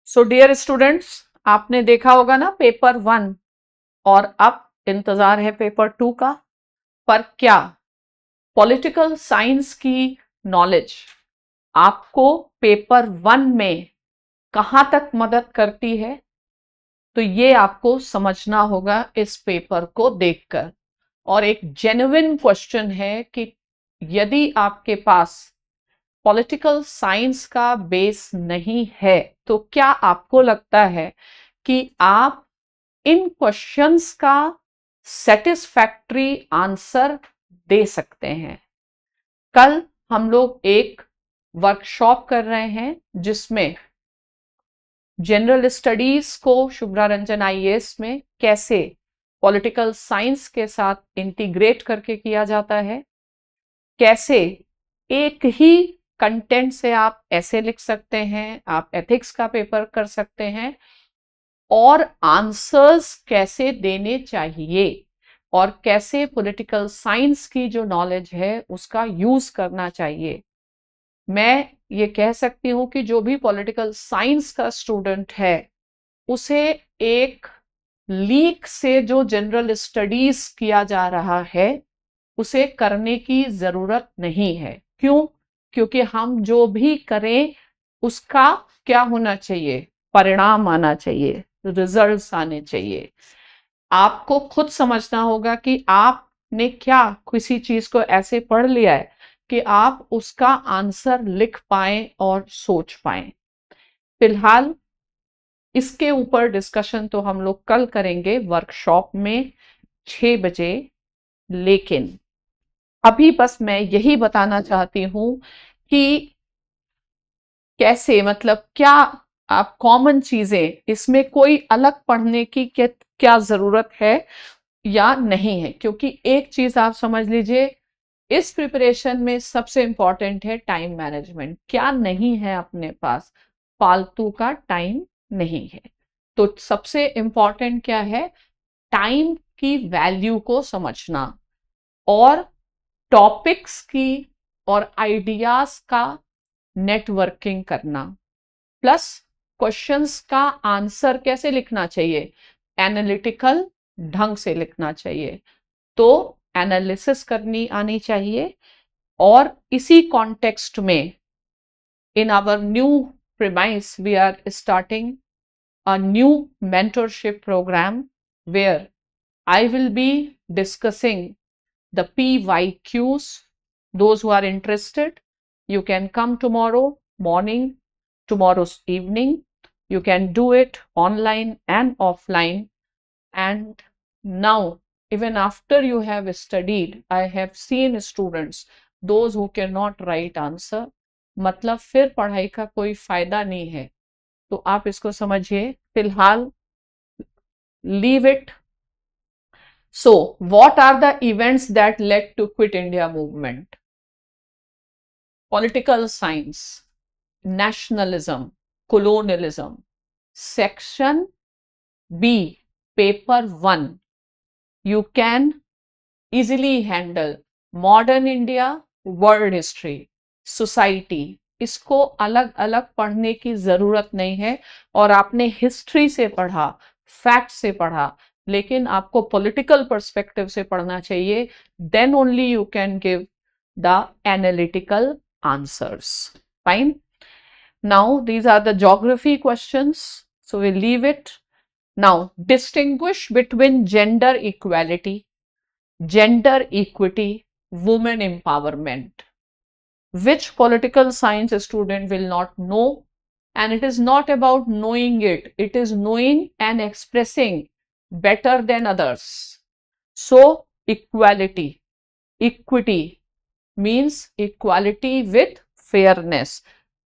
So dear students, आपने देखा होगा ना पेपर 1 और अब इंतजार है पेपर 2 का। पर क्या पॉलिटिकल साइंस की नॉलेज आपको पेपर 1 में कहां तक मदद करती है, तो ये आपको समझना होगा इस पेपर को देखकर। और एक जेन्युइन क्वेश्चन है कि यदि आपके पास पॉलिटिकल साइंस का बेस नहीं है तो क्या आपको लगता है कि आप इन क्वेश्चंस का सेटिस्फैक्ट्री आंसर दे सकते हैं? कल हम लोग एक वर्कशॉप कर रहे हैं जिसमें जनरल स्टडीज को शुभ्रा रंजन आईएएस में कैसे पॉलिटिकल साइंस के साथ इंटीग्रेट करके किया जाता है, कैसे एक ही कंटेंट से आप ऐसे लिख सकते हैं, आप एथिक्स का पेपर कर सकते हैं, और आंसर्स कैसे देने चाहिए और कैसे पॉलिटिकल साइंस की जो नॉलेज है उसका यूज करना चाहिए। मैं ये कह सकती हूं कि जो भी पॉलिटिकल साइंस का स्टूडेंट है उसे एक लीक से जो जनरल स्टडीज किया जा रहा है उसे करने की जरूरत नहीं है। क्यों? क्योंकि हम जो भी करें उसका क्या होना चाहिए, परिणाम आना चाहिए, रिजल्ट्स आने चाहिए। आपको खुद समझना होगा कि आपने क्या किसी चीज को ऐसे पढ़ लिया है कि आप उसका आंसर लिख पाए और सोच पाए। फिलहाल इसके ऊपर डिस्कशन तो हम लोग कल करेंगे वर्कशॉप में 6 बजे, लेकिन अभी बस मैं यही बताना चाहती हूं कि कैसे, मतलब क्या आप कॉमन चीजें, इसमें कोई अलग पढ़ने की क्या जरूरत है या नहीं है। क्योंकि एक चीज आप समझ लीजिए, इस प्रिपरेशन में सबसे इंपॉर्टेंट है टाइम मैनेजमेंट। क्या नहीं है अपने पास? फालतू का टाइम नहीं है। तो सबसे इंपॉर्टेंट क्या है? टाइम की वैल्यू को समझना और टॉपिक्स की और आइडियाज का नेटवर्किंग करना, प्लस क्वेश्चंस का आंसर कैसे लिखना चाहिए, एनालिटिकल ढंग से लिखना चाहिए। तो एनालिसिस करनी आनी चाहिए। और इसी कॉन्टेक्स्ट में in our new premise we are starting a new mentorship program where I will be discussing the PYQs. Those who are interested, you can come tomorrow morning, tomorrow's evening. You can do it online and offline. And now, even after you have studied, I have seen students, those who cannot write answer, मतलब फिर पढ़ाई का कोई फायदा नहीं है। तो आप इसको समझिए। फिलहाल leave it. So what are the events that led to quit India movement? Political science, nationalism, colonialism. Section B, paper 1, you can easily handle modern India, world history, society. इसको अलग अलग पढ़ने की जरूरत नहीं है। और आपने हिस्ट्री से पढ़ा, फैक्ट से पढ़ा, लेकिन आपको पॉलिटिकल पर्सपेक्टिव से पढ़ना चाहिए। Then only you can give the analytical answers. Fine. Now, these are the geography questions, so we'll leave it. Now, distinguish between gender equality, gender equity, women empowerment. Which political science student will not know? And it is not about knowing it, it is knowing and expressing better than others. So, equality, equity means equality with fairness.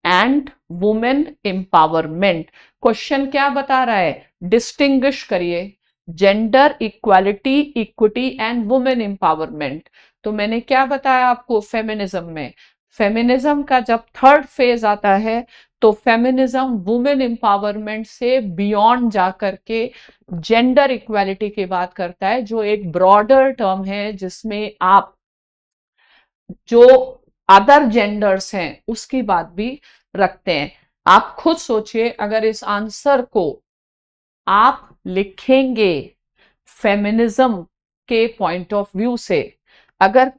And women empowerment. Question क्या बता रहा है? Distinguish करिए gender equality, equity and women empowerment. तो मैंने क्या बताया आपको? फेमिनिज्म में, फेमिनिज्म का जब थर्ड फेज आता है तो फेमिनिज्म वुमेन एम्पावरमेंट से बियॉन्ड जाकर के जेंडर इक्वालिटी की बात करता है, जो एक ब्रॉडर टर्म है जिसमें आप जो अदर जेंडर्स हैं उसकी बात भी रखते हैं। आप खुद सोचिए, अगर इस आंसर को आप लिखेंगे फेमिनिज्म के पॉइंट ऑफ व्यू से, अगर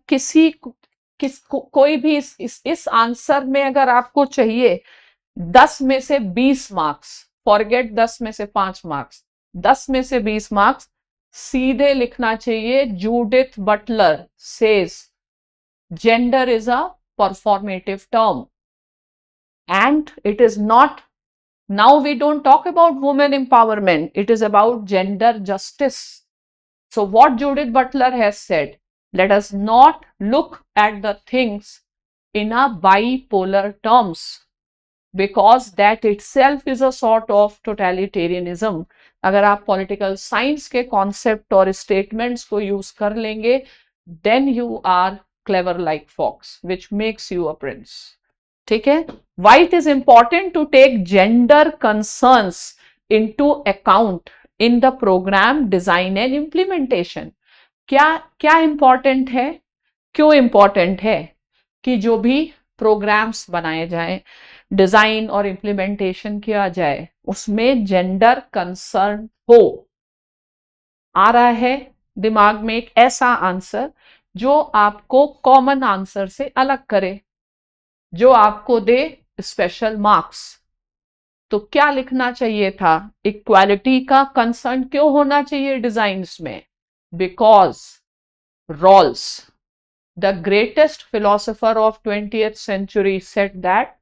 कोई भी इस आंसर में अगर आपको चाहिए 10 में से 20 मार्क्स, फॉरगेट 10 में से 5 मार्क्स, 10 में से 20 मार्क्स, सीधे लिखना चाहिए Judith Butler says gender is a performative term and it is not. Now we don't talk about women empowerment, it is about gender justice. So what Judith Butler has said, let us not look at the things in a bipolar terms, because that itself is a sort of totalitarianism. अगर आप political science के concept और statements को use कर लेंगे, then you are clever like fox, which makes you a prince. ठीक है? Why it is important to take gender concerns into account in the program design and implementation. क्या important है? क्यों important है कि जो भी प्रोग्राम्स बनाए जाएं, डिजाइन और इम्प्लीमेंटेशन किया जाए, उसमें जेंडर कंसर्न हो? आ रहा है दिमाग में एक ऐसा आंसर जो आपको कॉमन आंसर से अलग करे, जो आपको दे स्पेशल मार्क्स? तो क्या लिखना चाहिए था? इक्वालिटी का कंसर्न क्यों होना चाहिए डिजाइन्स में? Because Rawls, the greatest philosopher of 20th century, said that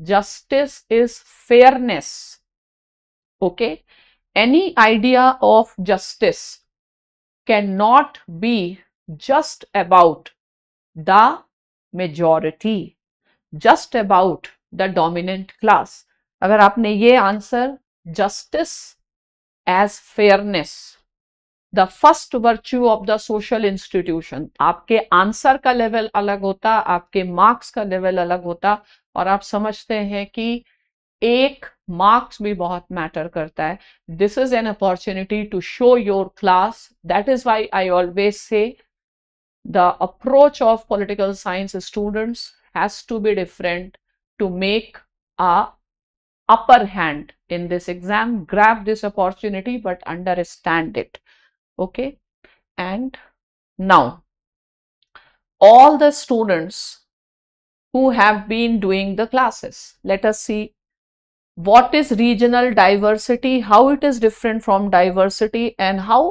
justice is fairness. Okay, any idea of justice cannot be just about the majority, just about the dominant class. अगर आपने ये answer justice as fairness, the first virtue of the social institution, आपके answer का level अलग होता, आपके marks का level अलग होता, और आप समझते हैं कि एक मार्क्स भी बहुत मैटर करता है. This is an opportunity to show your class. That is why I always say the approach of political science students has to be different to make a upper hand in this exam. Grab this opportunity but understand it. Okay, and now all the students who have been doing the classes, let us see what is regional diversity, how it is different from diversity, and how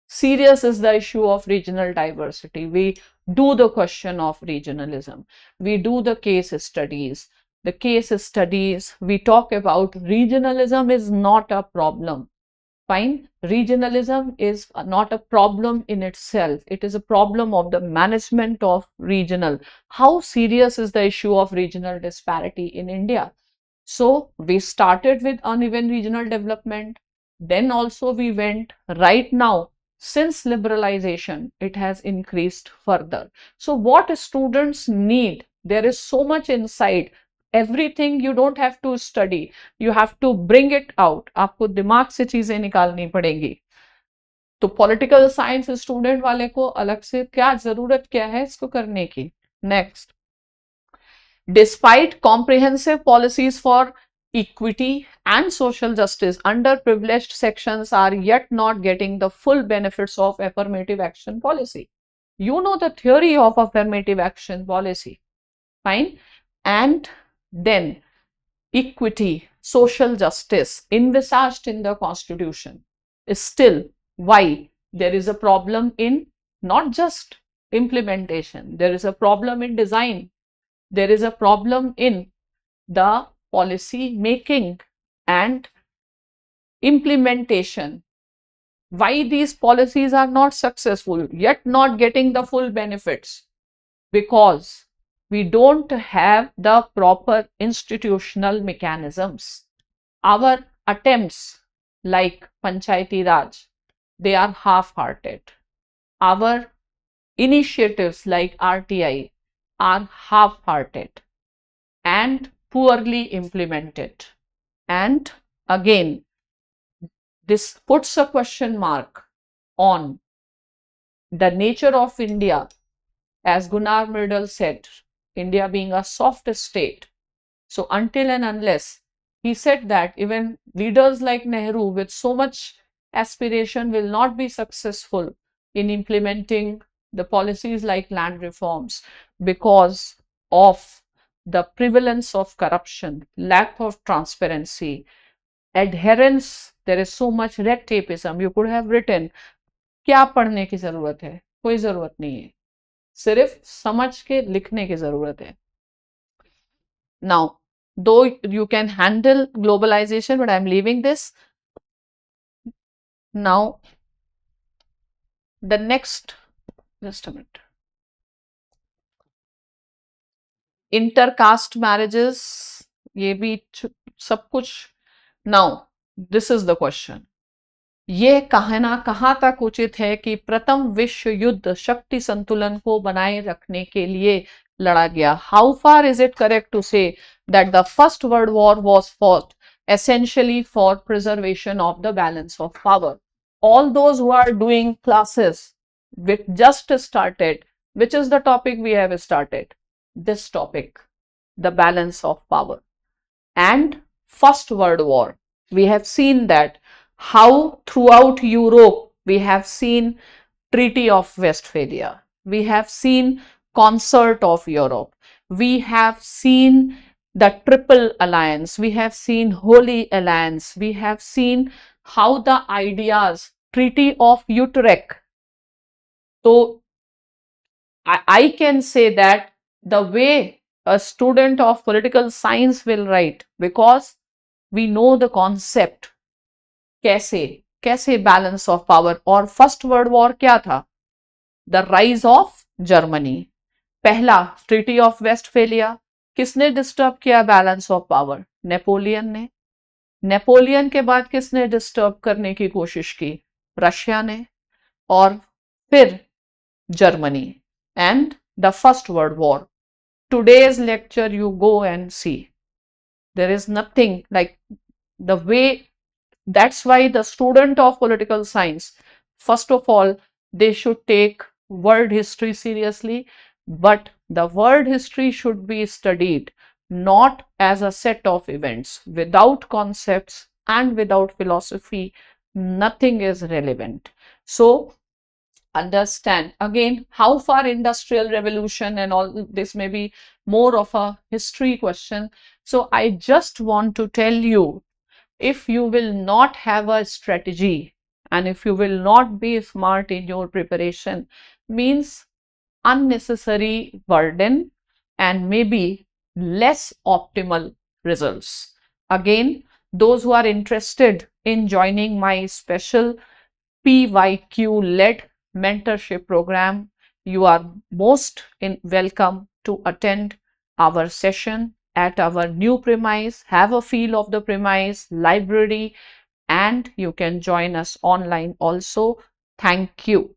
serious is the issue of regional diversity. We do the question of regionalism, we do the case studies. The case studies we talk about, regionalism is not a problem. Fine, regionalism is not a problem in itself, it is a problem of the management of regional. How serious is the issue of regional disparity in India? So we started with uneven regional development, then also we went, right now since liberalization it has increased further. So what students need, there is so much inside, everything you don't have to study, you have to bring it out. आपको दिमाग से चीजें निकालनी पड़ेंगी. तो political science student वाले को अलग से क्या जरूरत क्या है इसको करने की? Next, despite comprehensive policies for equity and social justice, underprivileged sections are yet not getting the full benefits of affirmative action policy. You know the theory of affirmative action policy, fine? And then equity, social justice envisaged in the constitution is still, why? There is a problem in not just implementation, there is a problem in design, there is a problem in the policy making and implementation. Why these policies are not successful, yet not getting the full benefits? Because we don't have the proper institutional mechanisms. Our attempts like Panchayati Raj, they are half-hearted. Our initiatives like RTI are half-hearted and poorly implemented. And again, this puts a question mark on the nature of India. As Gunnar Myrdal said, India being a soft state, So until and unless he said that even leaders like Nehru with so much aspiration will not be successful in implementing the policies like land reforms because of the prevalence of corruption, lack of transparency, adherence, there is so much red tapeism. You could have written, क्या पढ़ने की जरूरत है? कोई जरूरत नहीं है, सिर्फ समझ के लिखने की जरूरत है. Now, though you can handle globalization, but I'm leaving this. Now, the next, just a minute. Intercaste marriages, ये भी सब कुछ. Now, this is the question. ये कहना कहाँ तक उचित है कि प्रथम विश्व युद्ध शक्ति संतुलन को बनाए रखने के लिए लड़ा गया? How far is it correct to say that the First World War was fought essentially for preservation of the balance of power? All those who are doing classes which just started, which is the topic we have started? This topic, the balance of power. And First World War, we have seen that how throughout Europe we have seen Treaty of Westphalia, we have seen Concert of Europe, we have seen the Triple Alliance, we have seen Holy Alliance, we have seen how the ideas, Treaty of Utrecht. So I can say that the way a student of political science will write, because we know the concept, कैसे balance of power. और first world war क्या था? The rise of Germany. पहला treaty of Westphalia, किसने disturb किया balance of power? Napoleon ने. Napoleon के बाद किसने डिस्टर्ब करने की कोशिश की? रशिया ने. और फिर Germany. And the first world war. Today's lecture, you go and see. There is nothing like the way. That's why the student of political science, first of all, they should take world history seriously, but the world history should be studied not as a set of events. Without concepts and without philosophy, nothing is relevant. So, understand again how far industrial revolution and all this may be more of a history question. So I just want to tell you, if you will not have a strategy and if you will not be smart in your preparation, means unnecessary burden and maybe less optimal results. Again, those who are interested in joining my special PYQ led mentorship program, you are most welcome to attend our session at our new premise, have a feel of the premise, library, and you can join us online also. Thank you.